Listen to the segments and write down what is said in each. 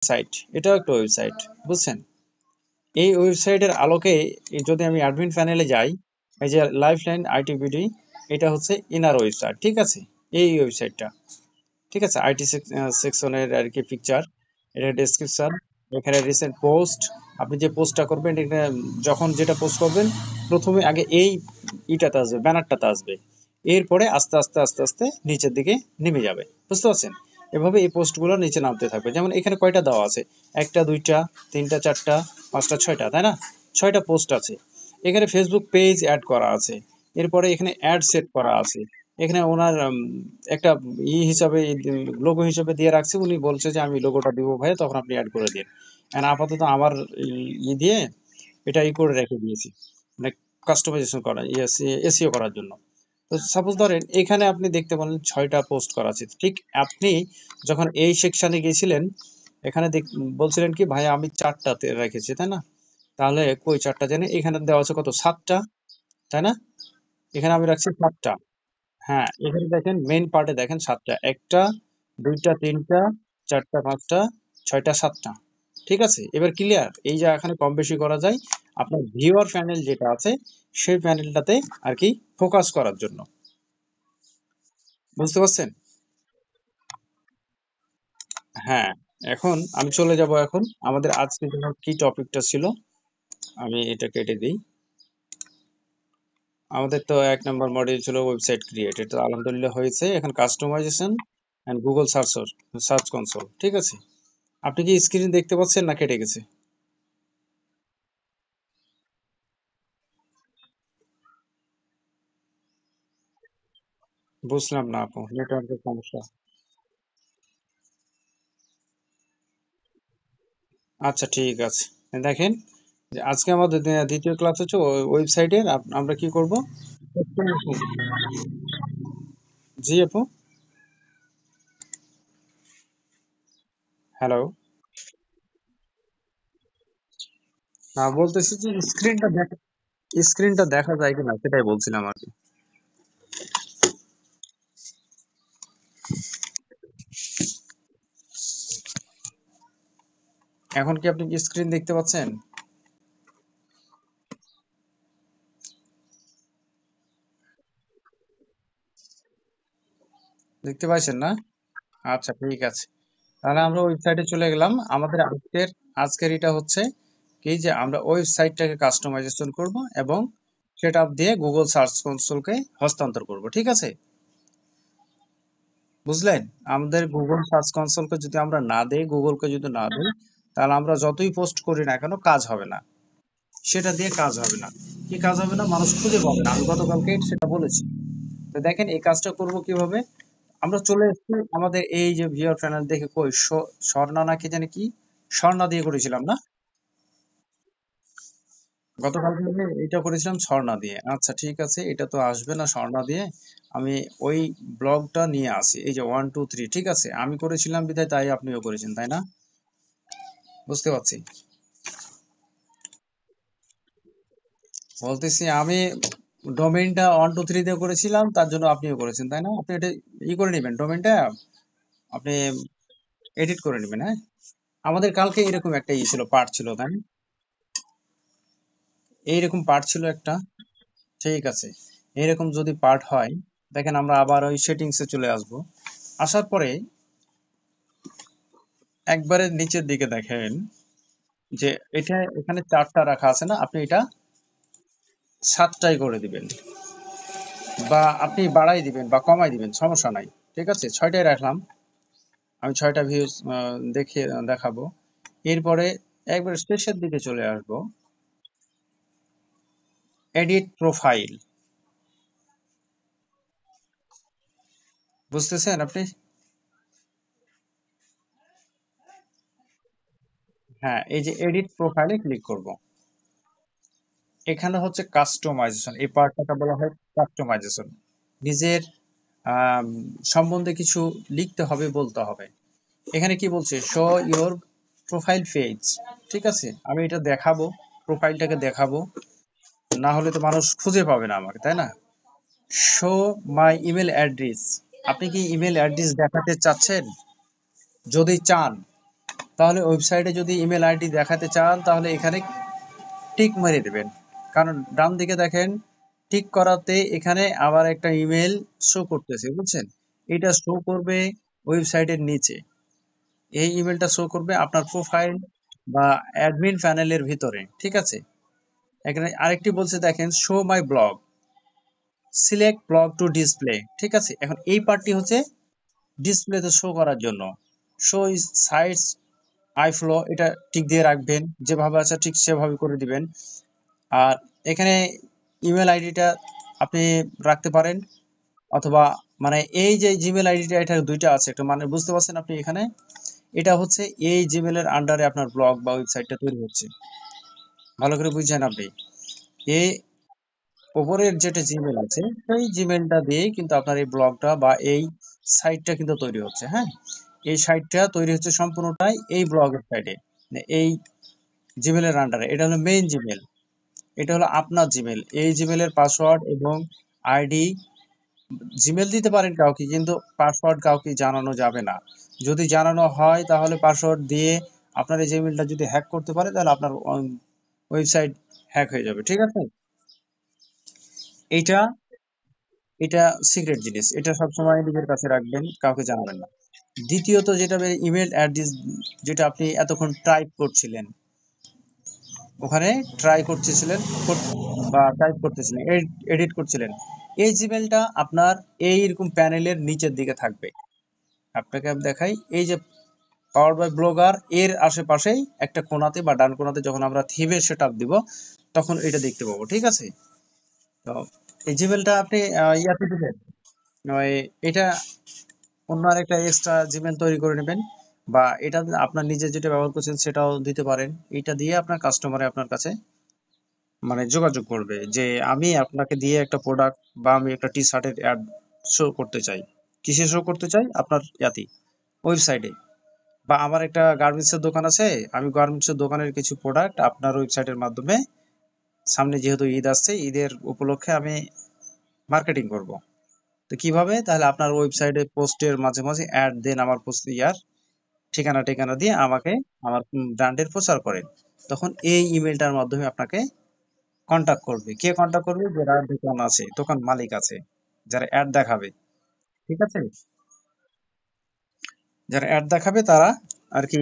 Site, এটাও একটা website, বুঝছেন? এই ওয়েবসাইটের আলোকে যদি আমি অ্যাডমিন প্যানেলে যাই, এই যে লাইফলাইন আইটিবিডি, এটা হচ্ছে ইনার ওয়েবসাইট, ঠিক আছে? এই ওয়েবসাইটটা, ঠিক আছে, আইটি সেকশনের আর কি পিকচার, এটা ডেসক্রিপশন, এখানে রিসেন্ট পোস্ট, আপনি যে পোস্টটা করবেন এখানে, যখন যেটা পোস্ট করবেন প্রথমে আগে এই ইটাতে আসবে, ব্যানারটাতে আসবে, এরপরে আস্তে আস্তে আস্তে আস্তে নিচের দিকে নেমে যাবে, বুঝতে পারছেন? এভাবে এই পোস্টগুলো নিচে নামতে থাকবে। যেমন এখানে কয়টা দেওয়া আছে, একটা, দুইটা, তিনটা, চারটা, পাঁচটা, ছয়টা, তাই না? ছয়টা পোস্ট আছে। এখানে ফেসবুক পেজ অ্যাড করা আছে, এরপরে এখানে অ্যাড সেট করা আছে, এখানে ওনার একটা হিসাবে, লোগো হিসাবে দিয়ে রাখছে, উনি বলছে যে আমি লোগোটা দিব ভাই, তখন আপনি অ্যাড করে দিন। এন্ড আপাতত আমার দিয়ে এটা করে রেখে দিয়েছি, মানে কাস্টমাইজেশন করা, এসইও করার জন্য। তো সাপোজ ধরেন এখানে আপনি দেখতে পারেন 6টা পোস্ট করা আছে, ঠিক আপনি যখন এই সেকশনে গিয়েছিলেন, এখানে বলছিলেন কি ভাই আমি 4টাতে রেখেছি, তাই না? তাহলে কই 4টা জানে, এখানে দেওয়া আছে কত, 7টা, তাই না? এখানে আমি রাখছি 7টা। হ্যাঁ, এখানে দেখেন মেইন পার্টে দেখেন 7টা, একটা, দুইটা, তিনটা, চারটা, পাঁচটা, ছয়টা, 7টা, ঠিক আছে? এবার ক্লিয়ার? এই যে এখানে কম বেশি করা যায়, আপনার ভিউয়ার প্যানেল যেটা আছে সেই প্যানেলটাতে আর কি ফোকাস করার জন্য, বুঝতে পারছেন? হ্যাঁ, এখন আমি চলে যাব, এখন আমাদের আজকে কি টপিকটা ছিল, আমি এটা কেটে দিই। আমাদের তো 1 নম্বর মডিউল ছিল ওয়েবসাইট ক্রিয়েট, এটা আলহামদুলিল্লাহ হয়েছে। এখন customization and Google search console, ঠিক আছে? আপনি কি স্ক্রিন দেখতে পাচ্ছেন না কেটে গেছে? বুঝলাম না আপু, নেটওয়ার্কের সমস্যা। আচ্ছা ঠিক আছে, দেখেন যে আজকে আমাদের দ্বিতীয় ক্লাস হচ্ছে ওয়েবসাইটের, আমরা কি করব? জি আপু। হ্যালো। না, বলতেছি যে স্ক্রিনটা দেখা যায় কিনা সেটাই বলছিলাম আর কি। এখন কি আপনি কি স্ক্রিন দেখতে পাচ্ছেন? দেখতে পাচ্ছেন না? আচ্ছা ঠিক আছে, তাহলে আমরা ওয়েবসাইটে চলে গেলাম। আমাদের আজকের এটা হচ্ছে কি, যে আমরা ওয়েবসাইটটাকে কাস্টমাইজেশন করব এবং সেটা দিয়ে গুগল সার্চ কনসোলকে হস্তান্তর করব, ঠিক আছে? বুঝলেন? আমাদের গুগল সার্চ কনসোলকে যদি আমরা না দেই, গুগলকে যদি না দেই, তাহলে আমরা যতই পোস্ট করি না কেন কাজ হবে না, সেটা দিয়ে কাজ হবে না। কি কাজ হবে না? মানুষ খুঁজে পাবে না, আমি গতকালকে সেটা বলেছি। তো দেখেন এই কাজটা করব কিভাবে। আমরা চলে এসেছি আমাদের এই যে ভিউয়ার প্যানেল, দেখে কই স্বর্ণা না কি জানি কি, স্বর্ণা দিয়ে করেছিলাম না? গতকালকে আমি এটা করেছিলাম স্বর্ণা দিয়ে। আচ্ছা ঠিক আছে, এটা তো আসবে না স্বর্ণা দিয়ে। আমি ওই ব্লগটা নিয়ে আসি, এই যে 1 2 3, ঠিক আছে? আমি করেছিলাম বিধায় তাই আপনিও করেছেন, তাই না? বুঝতে পারছি। বলতেছি আমি ডোমেইনটা 1 2 3 দিয়ে করেছিলাম, তার জন্য আপনিও করেছেন, তাই না? আপনি এটা করে নেবেন, ডোমেইনটা আপনি এডিট করে নেবেন, হ্যাঁ? আমাদের কালকে এরকম একটা ছিল, পার্ট ছিল, তাই না? এইরকম পার্ট ছিল একটা, ঠিক আছে। এইরকম যদি পার্ট হয়, দেখেন আমরা আবার ওই সেটিংসে চলে আসব। আসার পরে একবারে নিচের দিকে দেখেন যে এটা, এখানে 4টা রাখা আছে না, আপনি এটা 7টাই করে দিবেন, বা আপনি বাড়াই দিবেন বা কমাই দিবেন, সমস্যা নাই, ঠিক আছে? 6টাই রাখলাম, আমি 6টা ভিউজ দেখাবো। এরপরে একবার শেষের দিকে চলে আসবো, এডিট প্রোফাইল, বুঝতেছেন আপনি? হ্যাঁ, এই যে এডিট প্রোফাইলে ক্লিক করব। এখানে হচ্ছে কাস্টমাইজেশন, এই পার্টটাকে বলা হয় কাস্টমাইজেশন। নিজের আম, সম্বন্ধে কিছু লিখতে হবে, বলতে হবে। এখানে কি বলছে, শো ইওর প্রোফাইল পেজ, ঠিক আছে? আমি এটা দেখাবো, প্রোফাইলটাকে দেখাবো, না হলে তো মানুষ খুঁজে পাবে না আমাকে, তাই না? শো মাই ইমেল অ্যাড্রেস, আপনি কি ইমেল অ্যাড্রেস দেখাতে চাচ্ছেন? যদি চান তাহলে ওয়েবসাইটে যদি ইমেল আইডি দেখাতে চান তাহলে এখানে টিক মেরে দেবেন, কারণ ডান দিকে দেখেন টিক করাতে এখানে আবার একটা ইমেল শো করতেছে, বুঝছেন? এটা শো করবে ওয়েবসাইটের নিচে, এই ইমেলটা শো করবে আপনার প্রোফাইল বা অ্যাডমিন প্যানেলের ভিতরে, ঠিক আছে? এখানে আরেকটি বলছে দেখেন, show my blog, select blog to display, ঠিক আছে? এখন এই পার্টটি হচ্ছে ডিসপ্লেতে শো করার জন্য। Show is sites I flow, এটা ঠিক দিয়ে রাখবেন, যেভাবে আছে ঠিক সেভাবে করে দিবেন। আর এখানে ইমেল আইডিটা আপনি রাখতে পারেন, অথবা মানে এই যে জিমেল আইডিটা, এটা দুইটা আছে, একটা মানে বুঝতে পারছেন আপনি এখানে? এটা হচ্ছে এই জিমেলের আন্ডারে আপনার ব্লগ বা ওয়েবসাইটটা তৈরি হচ্ছে, ভালো করে বুঝছেন আপনি? এই ওপরের যেটা জিমেল আছে সেই জিমেলটা দিয়ে কিন্তু আপনার এই ব্লগটা বা এই সাইটটা কিন্তু তৈরি হচ্ছে, হ্যাঁ? এই সাইটটা তৈরি হচ্ছে সম্পূর্ণটাই এই ব্লগের সাইটে, এই জিমেলের আন্ডারে। এটা হলো মেইন জিমেল, এটা হলো আপনার জিমেল। এই জিমেলের পাসওয়ার্ড এবং আইডি, জিমেল দিতে পারেন কাউকে, কিন্তু পাসওয়ার্ড কাউকে জানানো যাবে না। যদি জানানো হয় তাহলে পাসওয়ার্ড দিয়ে আপনার এই জিমেলটা যদি হ্যাক করতে পারে তাহলে আপনার ওয়েবসাইট হ্যাক হয়ে যাবে, ঠিক আছে? এইটা এটা সিক্রেট জিনিস, এটা সবসময় নিজের কাছে রাখবেন, কাউকে জানাবেন না। দ্বিতীয়ত যেটা, ইমেল অ্যাড্রেস, যেটা আপনি এতক্ষণ টাইপ করছিলেন, ওখানে ট্রাই করতেছিলেন বা টাইপ করতেছিলেন, এডিট করছিলেন, এই জিমেলটা আপনার এইরকম প্যানেলের নিচের দিকে থাকবে। আপনাকে আমি দেখাই, এই যে পাওয়ার বাই ব্লগার এর আশেপাশেই একটা কোণাতে বা ডান কোণাতে যখন আমরা থিমের সেটআপ দিব তখন এটা দেখতে পাবো, ঠিক আছে? তো এই জিমেলটা আপনি ইয়াতে দিবেন, ওই এটা অন্য আরেকটা এক্সট্রা জিমেল তৈরি করে নেবেন, বা এটা আপনার নিজে যেটা ব্যবহার করছেন সেটাও দিতে পারেন। এটা দিয়ে আপনার কাস্টমারে আপনার কাছে মানে যোগাযোগ করবে যে আমি আপনাকে দিয়ে একটা প্রোডাক্ট বা আমি একটা টি শার্টের অ্যাড শো করতে চাই। কিসে শো করতে চাই? আপনার ইয়াতে, ওয়েবসাইটে। বা আমার একটা গার্মেন্টস এর দোকান আছে, আমি গার্মেন্টস এর দোকানের কিছু প্রোডাক্ট আপনার ওয়েবসাইটের মাধ্যমে, সামনে যেহেতু ঈদ আসছে, ঈদের উপলক্ষে আমি মার্কেটিং করব। তো কিভাবে? তাহলে আপনার ওয়েবসাইটে পোস্টের মাঝে মাঝে অ্যাড দেন, আমার পোস্ট ইয়ার ঠিকানা ঠিকানা দিয়ে আমাকে আমার ব্র্যান্ডের প্রচার করেন। তখন এই ইমেলটার মাধ্যমে আপনাকে কন্টাক্ট করবে। কে কন্টাক্ট করবে? যারা দোকান আছে, দোকান মালিক আছে, যারা অ্যাড দেখাবে, ঠিক আছে? যারা অ্যাড দেখাবে তারা আর কি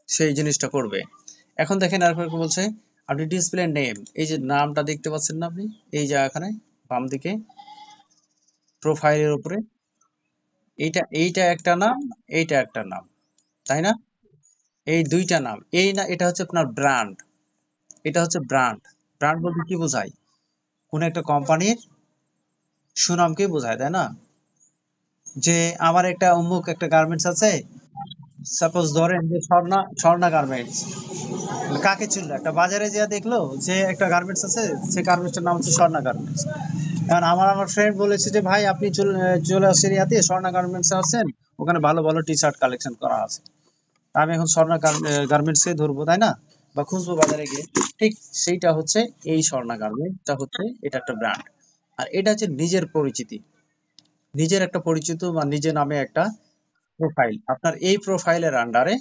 সেই জিনিসটা করবে। এখন দেখেন আর কি বলছে, আপনি ডিসপ্লে নেম, এই যে নামটা দেখতে পাচ্ছেন না আপনি, এই যে এখানে বাম দিকে প্রোফাইলের উপরে, এইটা এইটা একটা নাম, এইটা একটা নাম, তাই না? এই দুইটা নাম, এই না, এটা হচ্ছে আপনার ব্র্যান্ড, এটা হচ্ছে ব্র্যান্ড। ব্র্যান্ড বলতে কি বোঝায়? কোন একটা কোম্পানির সুনামকে বোঝায়, তাই না? যে আমার একটা অমুক একটা গার্মেন্টস আছে, সাপোজ ধরেন যে স্বর্ণা স্বর্ণা গার্মেন্টস, কাকে চিনলো? একটা বাজারে যা দেখলো যে একটা গার্মেন্টস আছে, সে গার্মেন্টসটার নাম হচ্ছে স্বর্ণা গার্মেন্টস। এখন আমার ফ্রেন্ড বলেছে যে ভাই আপনি চলে আসেন ইয়াতে, স্বর্ণা গার্মেন্টস আছেন, ওখানে ভালো ভালো টি শার্ট কালেকশন করা আছে। আমি এখন স্বর্ণা গার্মেন্টসে ধরবো, তাই না? বা খুঁজবো বাজারে গিয়ে। ঠিক সেইটা হচ্ছে এই স্বর্ণা গার্মেন্টসটা হচ্ছে, এটা একটা ব্র্যান্ড। আর এটা হচ্ছে নিজের পরিচিতি, নিজের একটা পরিচিত বা নিজের নামে একটা প্রোফাইল। আপনার এই প্রোফাইলের আন্ডারে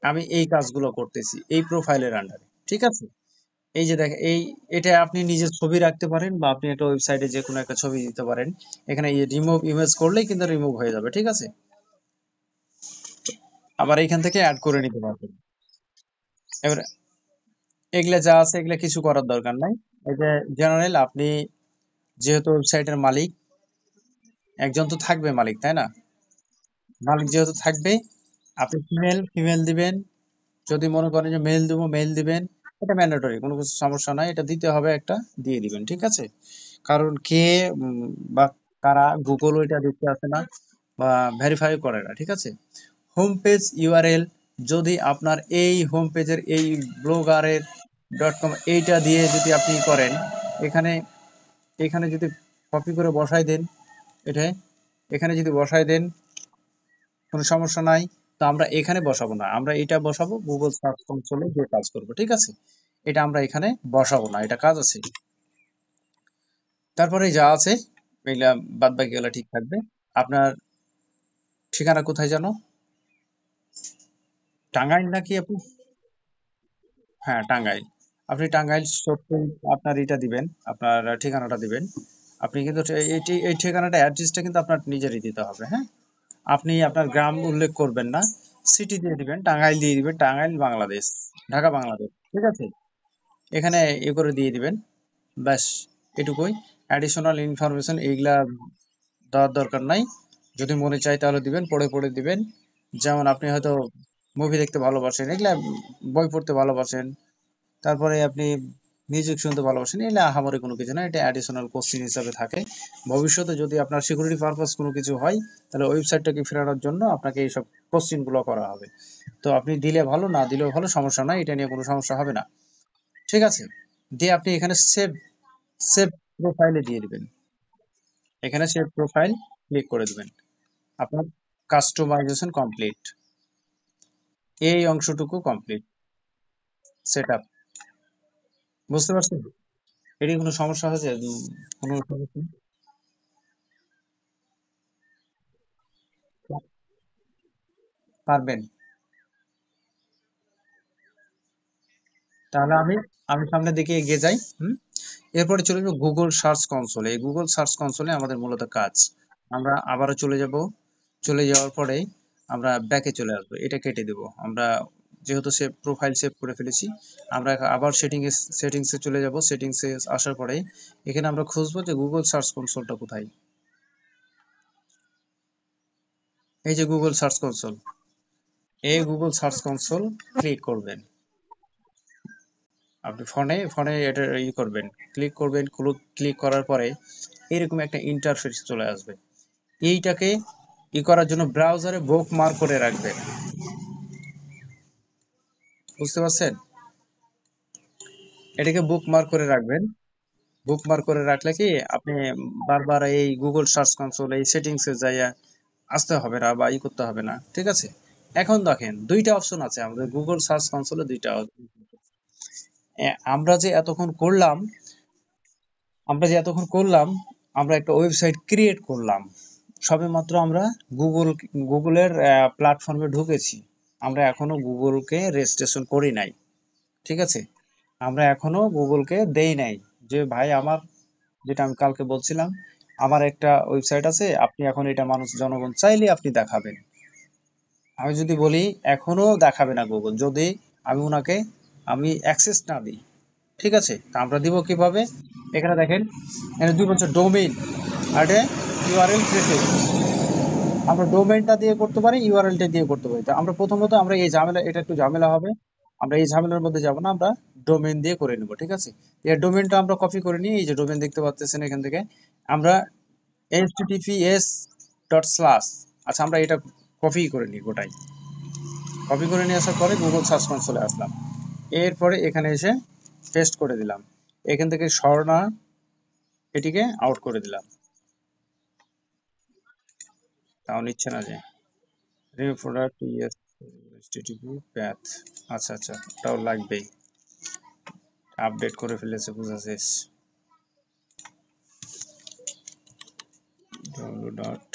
আমি এই কাজগুলো করতেছি, এই প্রোফাইলের আন্ডারে, ঠিক আছে? এই যে দেখেন, এই এটা আপনি নিজের ছবি রাখতে পারেন, বা আপনি একটা ওয়েবসাইটে যে কোনো একটা ছবি দিতে পারেন। এখানে রিমুভ ইমেজ করলেই কিন্তু রিমুভ হয়ে যাবে, ঠিক আছে? আবার এইখান থেকে অ্যাড করে নিতে পারবেন। এবার এগুলা যা আছে এগুলা কিছু করার দরকার নাই। এই যে জেনারেল, আপনি যেহেতু ওয়েবসাইটের মালিক, একজন তো থাকবে মালিক, তাই না? মালিক যেহেতু থাকবে, আপনি ফিমেল ফিমেল দিবেন, যদি মনে করেন যে মেল দেবো মেল দিবেন। এটা ম্যান্ডেটরি, কোনো কিছু সমস্যা নাই, এটা দিতে হবে, একটা দিয়ে দিবেন, ঠিক আছে? কারণ কে বা কারা, গুগল ওইটা দেখতে আসে না বা ভেরিফাই করে না, ঠিক আছে? হোম পেজ ইউআরএল, যদি আপনার এই হোম পেজের এই ব্লগারের .com এইটা দিয়ে যদি আপনি করেন, এখানে এখানে যদি কপি করে বসাই দেন, এটা এখানে যদি বসাই দেন কোনো সমস্যা নাই। তো আমরা এখানে বসাবো না, আমরা এটা বসাবো গুগল সার্চ কনসোলে গিয়ে কাজ করব, ঠিক আছে? এটা আমরা এখানে বসাবো না, এটা কাজ আছে। তারপরে যা আছে এগুলা বাদ বাকি গুলা ঠিক থাকবে। আপনার ঠিকানা কোথায় জানো? টাঙ্গাইল নাকি আপু? হ্যাঁ, টাঙ্গাইল। আপনি টাঙ্গাইল সত্যই আপনার এটা দিবেন, আপনার ঠিকানাটা দিবেন। আপনি কিন্তু এই ঠিকানাটা অ্যাড্রেসটা কিন্তু আপনার নিজেরই দিতে হবে, হ্যাঁ? আপনি আপনার গ্রাম উল্লেখ করবেন না। সিটি দিয়ে দিবেন, টাঙ্গাইল দিয়ে দিবেন, টাঙ্গাইল বাংলাদেশ, ঢাকা বাংলাদেশ। ঠিক আছে? এখানে করে দিয়ে দিবেন। ব্যাস এটুকুই। অ্যাডিশনাল ইনফরমেশন এইগুলা দেওয়ার দরকার নাই। যদি মনে চায় তাহলে দিবেন, পড়ে দিবেন। যেমন আপনি হয়তো মুভি দেখতে ভালোবাসেন, এগুলা বই পড়তে ভালোবাসেন, তারপরে আপনি মিউজিক শুনতে ভালোবাসেন, এগুলা আহামরি কোনো কিছু না, এটা অ্যাডিশনাল কোশ্চেন হিসাবে থাকে। ভবিষ্যতে যদি আপনার সিকিউরিটি পারপাস কোনো কিছু হয়, তাহলে ওয়েবসাইটটাকে ফেরানোর জন্য আপনাকে এইসব কোশ্চেন গুলো করা হবে। তো আপনি দিলে ভালো, না দিলেও ভালো, সমস্যা নাই, এটা নিয়ে কোনো সমস্যা হবে না। ঠিক আছে? দিয়ে আপনি এখানে সেভ সেভ প্রোফাইলে দিয়ে দিবেন। এখানে সেভ প্রোফাইল ক্লিক করে দিবেন। আপনার কাস্টমাইজেশন কমপ্লিট। এই অংশটুকু কমপ্লিট। Set up. বুঝতে পারছেন? এটি কোনো সমস্যা হয়েছে? কোনো সমস্যা? পারবেন? তাহলে আমি আমি সামনের দিকে এগিয়ে যাই। এরপরে চলে যাবো গুগল সার্চ কনসোলে। এই গুগল সার্চ কনসোলে আমাদের মূলত কাজ। আমরা আবারও চলে যাব। চলে যাওয়ার পরে আমরা ব্যাকে চলে আসবো, এটা কেটে দেব। আমরা যেহেতু প্রোফাইল সেভ করে ফেলেছি, আমরা আবার সেটিংসে চলে যাব। সেটিংসে আসার পরে এখানে আমরা খুঁজবো যে গুগল সার্চ কনসোলটা কোথায়। এই যে গুগল সার্চ কনসোল, এই গুগল সার্চ কনসোল ক্লিক করবেন। আপনি ফোনে ফোনে এটা করবেন, ক্লিক করবেন। ক্লিক করার পরে এরকম একটা ইন্টারফেস চলে আসবে। এইটাকে করার জন্য ব্রাউজারে বুকমার্ক করে রাখবেন। বুঝতে পারছেন? এটাকে বুকমার্ক করে রাখবেন। বুকমার্ক করে রাখলে কি আপনি বারবার এই গুগল সার্চ কনসোল এই সেটিংসে যাইয়া আসতে হবে না বা করতে হবে না। ঠিক আছে? এখন দেখেন দুইটা অপশন আছে আমাদের গুগল সার্চ কনসোলে, দুইটা আমরা যে এতক্ষণ করলাম, আমরা একটা ওয়েবসাইট ক্রিয়েট করলাম। সবেমাত্র আমরা গুগল গুগলের প্ল্যাটফর্মে ঢুকেছি। আমরা এখনো গুগলকে রেজিস্ট্রেশন করি নাই। ঠিক আছে? আমরা এখনো গুগলকে দেই নাই যে ভাই আমার, যেটা আমি কালকে বলছিলাম, আমার একটা ওয়েবসাইট আছে, আপনি এখন এটা মানুষ জনগণ চাইলে আপনি দেখাবেন। আমি যদি বলি এখনো দেখাবে না গুগল, যদি আমি ওনাকে অ্যাক্সেস না দিই। ঠিক আছে? তা আমরা দিব কিভাবে? এখানে দেখেন, এখানে দুই বছর ডোমেইন আর ইউআরএল প্রেফিক্স। আমরা ডোমেইনটা দিয়ে করতে পারি, ইউআরএলটা দিয়ে করতে পারি। তো আমরা প্রথমত আমরা এই ঝামেলা, এটা একটু ঝামেলা হবে, আমরা এই ঝামেলার মধ্যে যাব না, আমরা ডোমেইন দিয়ে করে নেব। ঠিক আছে? এই ডোমেইনটা আমরা কপি করে নিই, এই যে ডোমেইন দেখতে পাচ্ছেন এখান থেকে আমরা https ডট স্ল্যাশ, আচ্ছা আমরা এটা কপি করে নিই গোটাই। কপি করে নিয়ে আসার পরে গুগল সার্চ কনসোলে আসলাম। এরপরে এখানে এসে পেস্ট করে দিলাম। এখান থেকে সরনা এটিকে আউট করে দিলাম। তাও নিচ্ছে না যে review product, yes, http path. আচ্ছা আচ্ছা, ওটাও লাগবেই। আপডেট করে ফেলেছে বোঝা শেষ। ডট।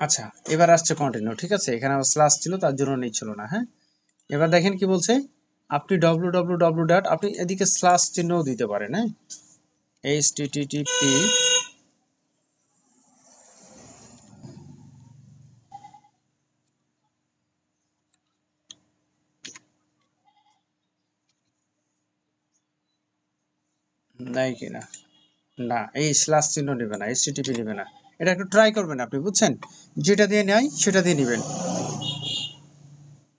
আচ্ছা, এবার আসছে কন্টিনিউ। ঠিক আছে? এখানে আমার স্ল্যাশ ছিল তার জন্য নিচ্ছিল না। হ্যাঁ, এবার দেখেন কি বলছে, আপনি www ডট, আপনি এদিকে স্ল্যাশ চিহ্নও দিতে পারেন। হ্যাঁ, http। নাই কিনা? না, এই স্ল্যাশ চিহ্ন নেবে না, http নেবে না। এটা একটু ট্রাই করবেন আপনি, বুঝছেন? যেটা দিয়ে নেয় সেটা দিয়ে নেবেন।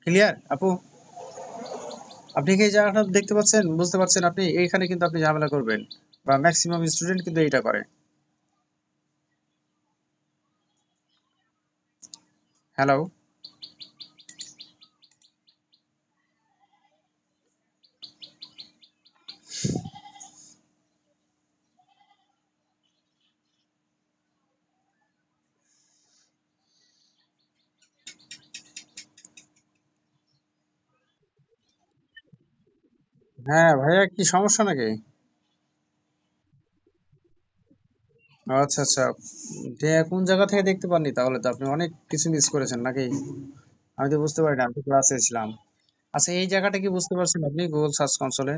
ক্লিয়ার আপু? আপনি কি এই জায়গাটা দেখতে পাচ্ছেন, বুঝতে পারছেন? আপনি এইখানে কিন্তু আপনি ঝামেলা করবেন, বা ম্যাক্সিমাম স্টুডেন্ট কিন্তু এইটা করে। হ্যালো? হ্যাঁ ভাইয়া, কি সমস্যা নাকি? আচ্ছা আচ্ছা। যে কোন জায়গা থেকে দেখতে পাননি, তাহলে তো আপনি অনেক কিছু মিস করেছেন নাকি? আমি তো বুঝতে পারিনি, আমি তো ক্লাসে ছিলাম। আচ্ছা, এই জায়গাটা কি বুঝতে পারছেন আপনি গুগল সার্চ কনসোলে?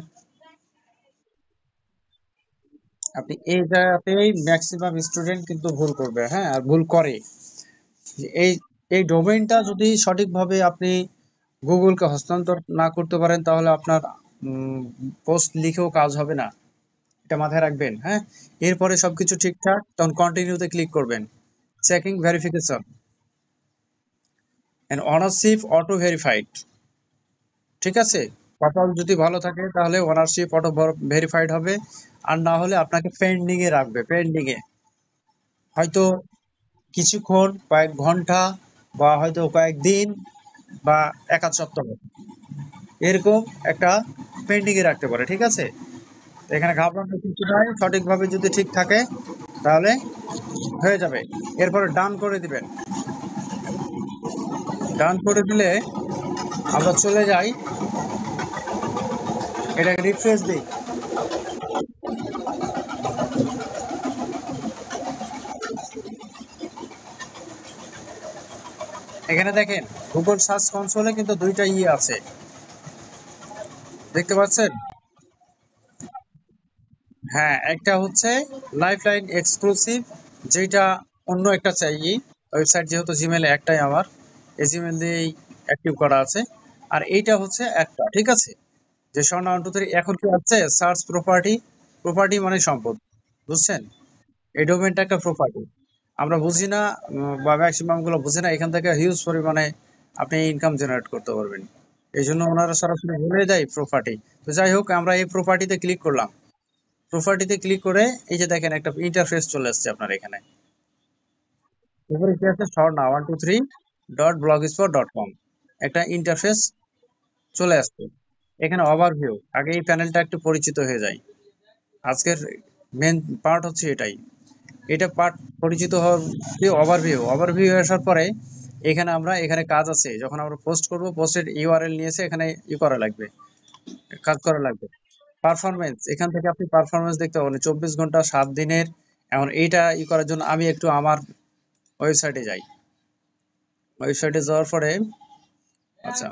আপনি এই জায়গাতেই ম্যাক্সিমাম স্টুডেন্ট কিন্তু ভুল করবে, হ্যাঁ, আর ভুল করে। যে এই ডোমেইনটা যদি সঠিকভাবে আপনি গুগলকে হস্তান্তর না করতে পারেন, তাহলে আপনার পোস্ট লিখেও কাজ হবে না। এটা মাথায় রাখবেন, হ্যাঁ। এরপরে সবকিছু ঠিকঠাক, তখন কন্টিনিউতে ক্লিক করবেন। Checking verification and ownership auto verified. ঠিক আছে? কপাল যদি ভালো থাকে তাহলে ওনারশিপ অটো ভেরিফাইড হবে। আর না হলে আপনাকে পেন্ডিং এ রাখবে, পেন্ডিং এ। হয়তো কিছুক্ষণ, কয়েক ঘন্টা, বা হয়তো কয়েকদিন, বা এক আধ সপ্তাহ, এরকম একটা পেন্ডিং এ রাখতে পারে। ঠিক আছে? তো এখানে ঘাবড়ানোর কিছু নাই, সঠিকভাবে যদি ঠিক থাকে তাহলে হয়ে যাবে। এরপরে ডান করে দিবেন। ডান করে দিলে আমরা চলে যাই, এটাকে রিফ্রেশ দিই। এখানে দেখেন, গুগল সার্চ কনসোলে কিন্তু দুইটা আছে, দেখতে পাচ্ছেন? হ্যাঁ, একটা হচ্ছে লাইফলাইন এক্সক্লুসিভ, যেটা অন্য একটা চাই। ওয়েবসাইট যেহেতু জিমেলে একটাই আমার, এই জিমেল দিয়েই অ্যাক্টিভ করা আছে। আর এইটা হচ্ছে একটা, ঠিক আছে, যে স্বর্ণা 1 2 3 এখন কি আছে, সার্চ প্রপার্টি। প্রপার্টি মানে সম্পদ, বুঝছেন? এই ডোমেনটা একটা প্রপার্টি। আমরা বুঝি না, বা ম্যাক্সিমাম গুলো বুঝি না, এখান থেকে হিউজ পরিমাণে আপনি ইনকাম জেনারেট করতে পারবেন। এই জন্য ওনারা সরাসরি বলে দেয় প্রপার্টি। তো যাই হোক, আমরা এই প্রপার্টিতে ক্লিক করলাম। প্রপার্টিতে ক্লিক করে এই যে দেখেন, একটা ইন্টারফেস চলে আসছে আপনার এখানে। উপরে কি আছে, Swarna 1 2 3 dot blogspot dot com, একটা ইন্টারফেস চলে আসছে। এখানে ওভারভিউ, আগে এই প্যানেলটা একটু পরিচিত হয়ে যায়। আজকের মেন পার্ট হচ্ছে এটাই। এটা পার্ট পরিচিত হওয়ার ওভারভিউ। ওভারভিউ আসার পরে এখানে আমরা, এখানে কাজ আছে, যখন আমরা পোস্ট করব, পোস্টের ইউআরএল নিয়েছে এখানে করা লাগবে, কাজ করা লাগবে। পারফরমেন্স, এখান থেকে আপনি পারফরমেন্স দেখতে পাবেন 24 ঘন্টা, 7 দিনের। এখন এইটা করার জন্য আমি একটু আমার ওয়েবসাইটে যাই। ওয়েবসাইটে যাওয়ার পরে, আচ্ছা,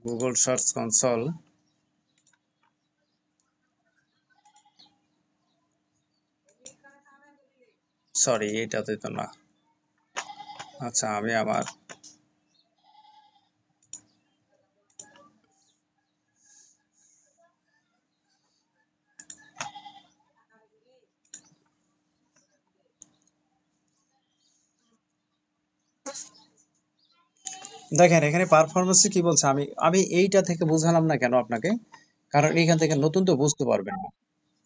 গুগল সার্চ কনসোল, সরি এটাতে তো না। আচ্ছা, আমি আমার, দেখেন এখানে পারফরমেন্সে কি বলছে, আমি আমি এইটা থেকে বুঝালাম না কেন আপনাকে, কারণ এইখান থেকে নতুন তো বুঝতে পারবেন না।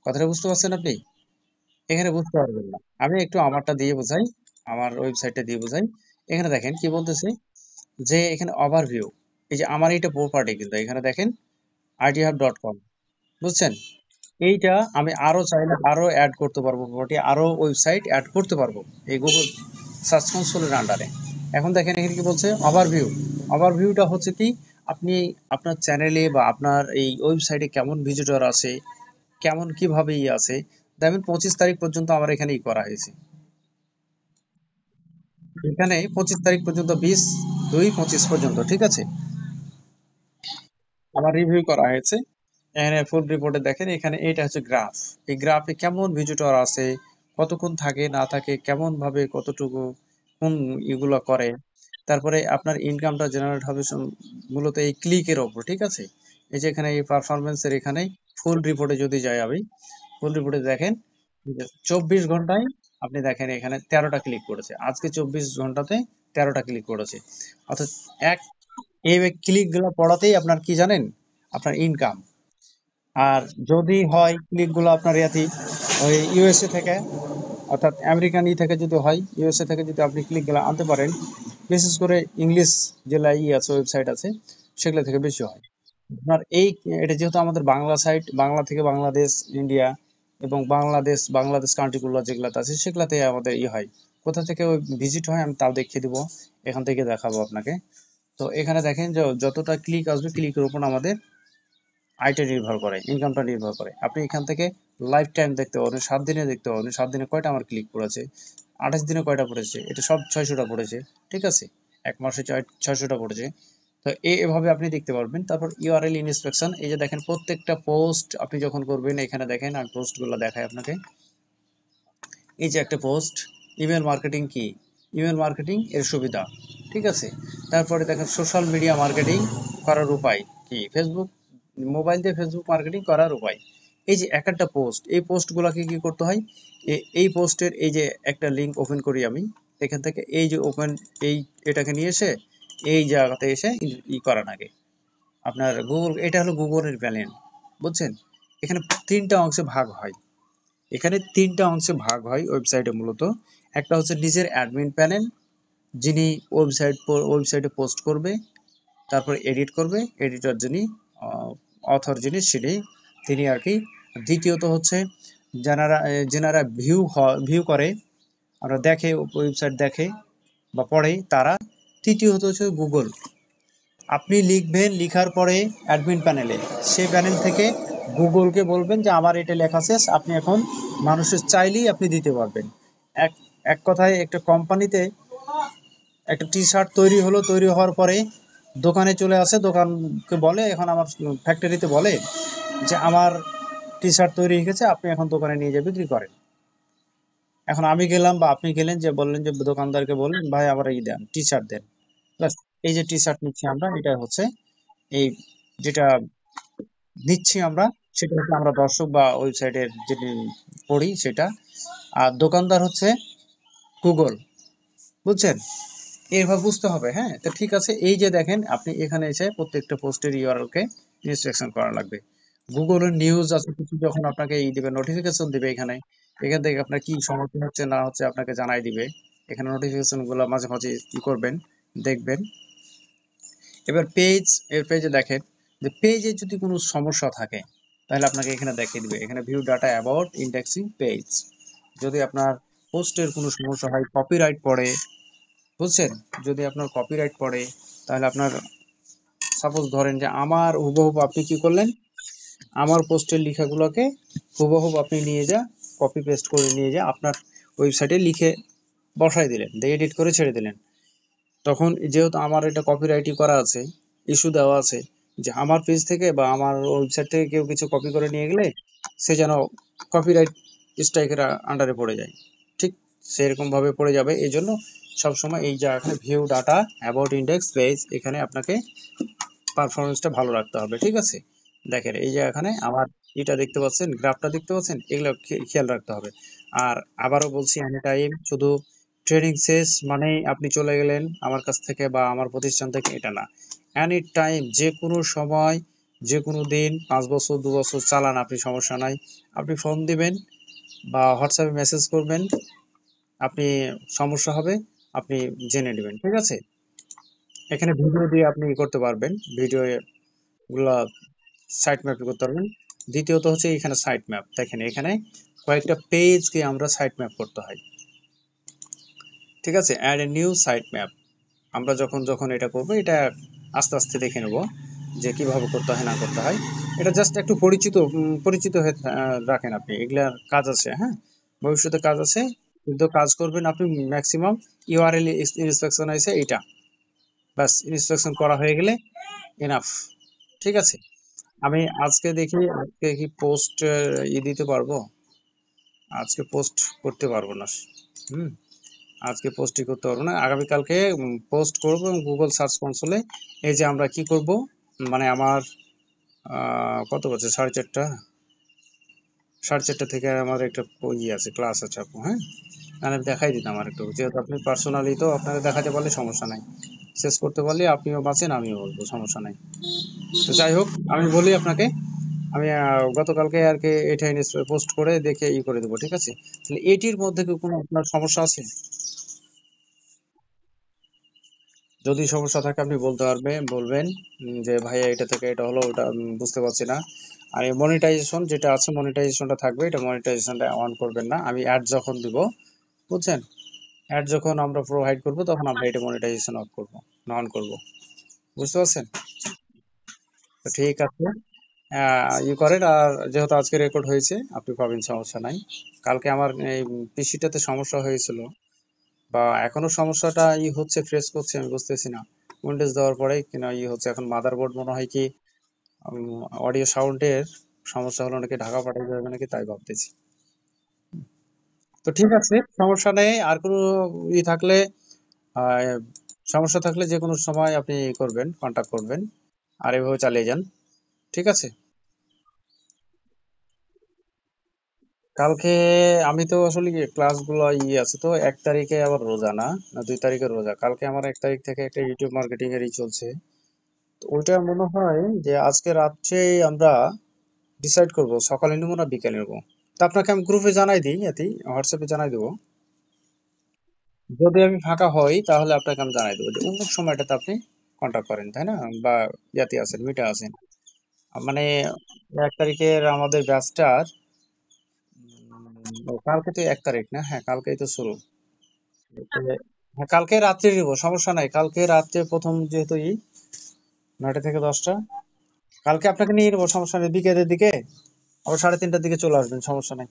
কথাটা বুঝতে পারছেন আপনি? এখানে বুঝতে পারবেন না। আমি একটু আমারটা দিয়ে বোঝাই, আমার ওয়েবসাইটটা দিয়ে বোঝাই। এখানে দেখেন কি বলতেছে, যে এখানে ওভারভিউ, এই যে আমার এইটা প্রপার্টি, কিন্তু এখানে দেখেন idhub.com, বুঝছেন? এইটা আমি আরো চাইলে আরো অ্যাড করতে পারবো, প্রপার্টি আরো ওয়েবসাইট অ্যাড করতে পারবো এই গুগল সার্চ কনসোলের আন্ডারে। এখন দেখেন এখানে কি বলছে, ওভারভিউ। ওভারভিউটা হচ্ছে কি, আপনি আপনার চ্যানেলে বা আপনার এই ওয়েবসাইটে কেমন ভিজিটর আছে, কেমন কিভাবে আছে। দেখবেন 25 তারিখ পর্যন্ত আমার এখানে করা হয়েছে। এখানে 25 তারিখ পর্যন্ত, 20/2/25 পর্যন্ত, ঠিক আছে, আমার রিভিউ করা হয়েছে। এখানে ফুল রিপোর্টে দেখেন, এখানে এটা হচ্ছে গ্রাফ। এই গ্রাফে কেমন ভিজিটর আছে, কতক্ষণ থাকে না থাকে, কেমন ভাবে কতটুকু, কোন এগুলো করে। তারপরে আপনার ইনকামটা জেনারেট হবে মূলত এই ক্লিকের ওপর, ঠিক আছে। এই যে এখানে এই পারফরমেন্সের এখানে ফুল রিপোর্টে যদি যাই আমি, ফুল রিপোর্টে দেখেন, 24 ঘন্টায় আপনি দেখেন এখানে 13টা ক্লিক করেছে, আজকে 24 ঘন্টাতে 13টা ক্লিক করেছে। অর্থাৎ এক, এই ক্লিক গুলো পড়াতেই আপনার কি জানেন, আপনার ইনকাম। আর যদি হয় ক্লিক গুলো আপনার ইয়াতি, ওই ইউএসএ থেকে, অর্থাৎ আমেরিকান থেকে যদি হয়, ইউএসএ থেকে যদি আপনি ক্লিক গুলো আনতে পারেন, বিশেষ করে ইংলিশ জেলা আছে, ওয়েবসাইট আছে, সেগুলো থেকে বেশি হয়। আপনার এই, এটা যেহেতু আমাদের বাংলা সাইট, বাংলা থেকে বাংলাদেশ, ইন্ডিয়া, এবং বাংলাদেশ কান্ট্রি গুলো যেগুলাতে আছে সেগুলাতে আমাদের হয়। কোথা থেকে ওই ভিজিট হয় আমি তাও দেখিয়ে দিব, এখান থেকে দেখাবো আপনাকে। তো এখানে দেখেন যে যতটা ক্লিক আসবে ক্লিকের উপর আমাদের আয়টা নির্ভর করে, ইনকামটা নির্ভর করে। আপনি এখান থেকে লাইফ টাইম দেখতে পারবেন, 7 দিনে দেখতে পারবেন 7 দিনে কয়টা আমার ক্লিক পড়েছে, 28 দিনে কয়টা পড়েছে, এটা সব 600টা পড়েছে, ঠিক আছে, 1 মাসে 600টা পড়েছে। তো এভাবে আপনি দেখতে পারবেন। তারপর ইউআরএল ইন্সপেকশন, এই যে দেখেন প্রত্যেকটা পোস্ট আপনি যখন করবেন, এখানে দেখেন আমি পোস্টগুলো দেখাই আপনাকে। এই যে একটা পোস্ট, ইমেল মার্কেটিং কি, ইমেল মার্কেটিং এর সুবিধা, ঠিক আছে। তারপরে দেখেন সোশ্যাল মিডিয়া মার্কেটিং করার উপায় কি, ফেসবুক, মোবাইল দিয়ে ফেসবুক মার্কেটিং করার উপায়। এই যে এক একটা পোস্ট, এই পোস্টগুলোকে কি করতে হয়, এই পোস্টের এই যে একটা লিঙ্ক ওপেন করি আমি, এখান থেকে এই যে ওপেন, এই এটাকে নিয়ে এসে এই জায়গাতে এসে করা লাগে আপনার গুগল, এটা হলো গুগলের প্যানেল, বুঝছেন। এখানে 3টা অংশে ভাগ হয়, এখানে 3টা অংশে ভাগ হয় ওয়েবসাইটে মূলত। একটা হচ্ছে নিজের অ্যাডমিন প্যানেল, যিনি ওয়েবসাইটে পোস্ট করবে, তারপর এডিট করবে, এডিটর যিনি, অথর যিনি তিনি আর কি। দ্বিতীয়ত হচ্ছে যারা ভিউ করে, আমরা দেখে, ওয়েবসাইট দেখে বা পড়ে তারা। তৃতীয়ত হচ্ছে গুগল, আপনি লিখবেন, লিখার পরে অ্যাডমিন প্যানেলে, সেই প্যানেল থেকে গুগলকে বলবেন যে আমার এটা লেখা শেষ, আপনি এখন মানুষের চাইলেই আপনি দিতে পারবেন। এক এক কথায় একটা কোম্পানিতে একটা টি শার্ট তৈরি হলো, তৈরি হওয়ার পরে দোকানে চলে আসে, দোকানকে বলে, এখন আমার ফ্যাক্টরিতে বলে যে আমার টি শার্ট তৈরি হয়ে গেছে, আপনি এখন দোকানে নিয়ে যেয়ে বিক্রি করেন। এখন আমি গেলাম বা আপনি গেলেন, যে বললেন যে দোকানদারকে বললেন ভাই আমার এই দেন, টি শার্ট দেন, ব্যাস। এই যে টি শার্ট নিচ্ছি আমরা, এটা হচ্ছে এই যেটা নিচ্ছি আমরা, সেটা হচ্ছে আমরা দর্শক বা ওয়েবসাইটের যেটি পড়ি সেটা। আর দোকানদার হচ্ছে গুগল, বুঝছেন। এইভাবে বুঝতে হবে, হ্যাঁ। তো ঠিক আছে, এই যে দেখেন আপনি এখানে এসে প্রত্যেকটা পোস্টের ইউআরএল কে ইনস্ট্রাকশন করা লাগবে। গুগলের নিউজ আছে কিছু, যখন আপনাকে দিবে, নোটিফিকেশন দিবে, এখানে এখান থেকে আপনার কি সমস্যা হচ্ছে না হচ্ছে আপনাকে জানাই দিবে। এখানে নোটিফিকেশন গুলো মাঝে মাঝে কি করবেন, দেখবেন। এবার এর পেজে দেখেন যে পেজে যদি কোনো সমস্যা থাকে, তাহলে আপনাকে এখানে দেখিয়ে দিবে, এখানে view data about indexing page. যদি আপনার পোস্টের কোনো সমস্যা হয়, কপিরাইট পড়ে, বুঝছেন, যদি আপনার কপিরাইট পড়ে, তাহলে আপনার, সাপোজ ধরেন যে আমার হুবহু আপনি কি করলেন, আমার পোস্টের লেখাগুলোকে হুবহু আপনি নিয়ে যা কপি পেস্ট করে নিয়ে যা আপনার ওয়েবসাইটে লিখে বসাই দিলেন, দিয়ে এডিট করে ছেড়ে দিলেন। তখন যেহেতু আমার এটা কপিরাইটই করা আছে, ইস্যু দেওয়া আছে, যে আমার পেজ থেকে বা আমার ওয়েবসাইট থেকে কেউ কিছু কপি করে নিয়ে গেলে সে যেন কপিরাইট স্ট্রাইকের আন্ডারে পড়ে যায়, ঠিক সেরকম ভাবে পড়ে যাবে। এই জন্য সবসময় এই জায়গায় view data about index page, এখানে আপনাকে পারফরমেন্সটা ভালো রাখতে হবে, ঠিক আছে। দেখেন এই যে এখানে আমার এটা দেখতে পাচ্ছেন, গ্রাফটা দেখতে পাচ্ছেন, এগুলো খেয়াল রাখতে হবে। আর আবারও বলছি, এনি টাইম শুধু ট্রেনিং শেষ মানেই আপনি চলে গেলেন আমার কাছ থেকে বা আমার প্রতিষ্ঠান থেকে, এটা না। এনি টাইম, যে কোনো সময়, যে কোনো দিন, 5 বছর 2 বছর চালান আপনি, সমস্যা নাই। আপনি ফোন দিবেন বা হোয়াটসঅ্যাপে মেসেজ করবেন, আপনি সমস্যা হবে, আপনি জেনে নেবেন, ঠিক আছে। এখানে ভিডিও দিয়ে আপনি করতে পারবেন, ভিডিও গুলা সাইট ম্যাপ করতে পারবেন। দ্বিতীয়ত হচ্ছে এখানে সাইট ম্যাপ দেখেন, এখানে কয়েকটা পেজকে আমরা সাইট ম্যাপ করতে হয়, ঠিক আছে। Add a new site map, আমরা যখন যখন এটা করব, এটা আস্তে আস্তে দেখে নেব যে কিভাবে করতে হয় না করতে হয়। এটা জাস্ট একটু পরিচিত হয়ে রাখেন আপনি, এগুলার কাজ আছে, হ্যাঁ, ভবিষ্যতে কাজ আছে, কিন্তু কাজ করবেন আপনি ম্যাক্সিমাম। ইউআরএল ইনস্ট্রাকশন আছে এটা, বাস ইনস্ট্রাকশন করা হয়ে গেলে এনাফ, ঠিক আছে। আমি আজকে দেখি, আজকে কি পোস্ট দিতে পারবো, আজকে পোস্ট করতে পারবো না। হুম, আজকে পোস্টই করতে পারবো না, আগামীকালকে পোস্ট করবো এবং গুগল সার্চ কনসোলে এই যে আমরা কি করব, মানে আমার কত বলছে, 4:30, 4:30 থেকে আমার একটা আছে, ক্লাস আছে আপু, হ্যাঁ। আমি দেখাই দিতাম আর একটু, যেহেতু আপনি পার্সোনালি, তো আপনাকে দেখাতে পারলে সমস্যা নাই, শেষ করতে পারলে আপনিও বাঁচেন আমিও বলবো, সমস্যা নাই। তো যাই হোক, আমি বলি আপনাকে, আমি গতকালকে আর কি এটা পোস্ট করে দেখে করে দেবো, ঠিক আছে। তাহলে এটির মধ্যে কি কোনো আপনার সমস্যা আছে? যদি সমস্যা থাকে আপনি বলতে বলবেন, যে ভাইয়া এটা থেকে এটা হলো, ওটা বুঝতে পারছি না। আর এই মনিটাইজেশন যেটা আছে, মনিটাইজেশনটা থাকবে, এটা মনিটাইজেশনটা অন করবেন না। আমি অ্যাড যখন দিব, বুঝছেন, অ্যাড যখন আমরা প্রোভাইড করব, তখন আমরা এটা মনিটাইজেশন অফ করব, না অন করব। বুঝতে পারছেন? তো ঠিক আছে, ই করেন। আর যেহেতু আজকে রেকর্ড হয়েছে আপনি পাবেন, সমস্যা নাই। কালকে আমার এই পিসিটাতে সমস্যা হয়েছিল, বা এখনো সমস্যাটা হচ্ছে, ফ্রেশ করছে, আমি বুঝতেছি না। উইন্ডোজ দেওয়ার পরে কিনা হচ্ছে। এখন মাদারবোর্ড মনে হয় কি অডিও সাউন্ডের সমস্যা হলো নাকি, ঢাকা পাঠাতে যাবে নাকি, তাই ভাবতেছি। তো ঠিক আছে, সমস্যা নেই। আর কোনো থাকলে, আহ, সমস্যা থাকলে যে কোনো সময় আপনি করবেন, কন্টাক্ট করবেন। আর এভাবে চালিয়ে যান, ঠিক আছে? কালকে আমি তো আসলে ক্লাসগুলো আছে তো, 1 তারিখে আবার রোজা না, না 2 তারিখে রোজা। কালকে আমার 1 তারিখ থেকে একটা ইউটিউব মার্কেটিং এরই চলছে। তো ওইটা মনে হয় যে আজকে রাত্রে আমরা ডিসাইড করব, সকালে নেবো না বিকেলে নেবো। তা আপনাকে আমি গ্রুপে জানাই দিই, হোয়াটসঅ্যাপে জানাই দেবো। যদি আমি ফাঁকা হই তাহলে আপনাকে আমি জানাই দেবো যে অমুক সময়টাতে আপনি কন্টাক্ট করেন, তাই না? বা আছেন, মিটে আছেন। মানে 1 তারিখের আমাদের ব্যাচটার, ও কালকে তো 1 তারিখ না? হ্যাঁ, কালকেই তো শুরু। হ্যাঁ, কালকে রাত্রে নিবো, সমস্যা নাই। কালকে রাত্রে প্রথম যেহেতু 9টা থেকে 10টা, কালকে আপনাকে নিয়ে নেবো, সমস্যা নেই। বিকেলের দিকে আবার 3:30টার দিকে চলে আসবেন, সমস্যা নাই।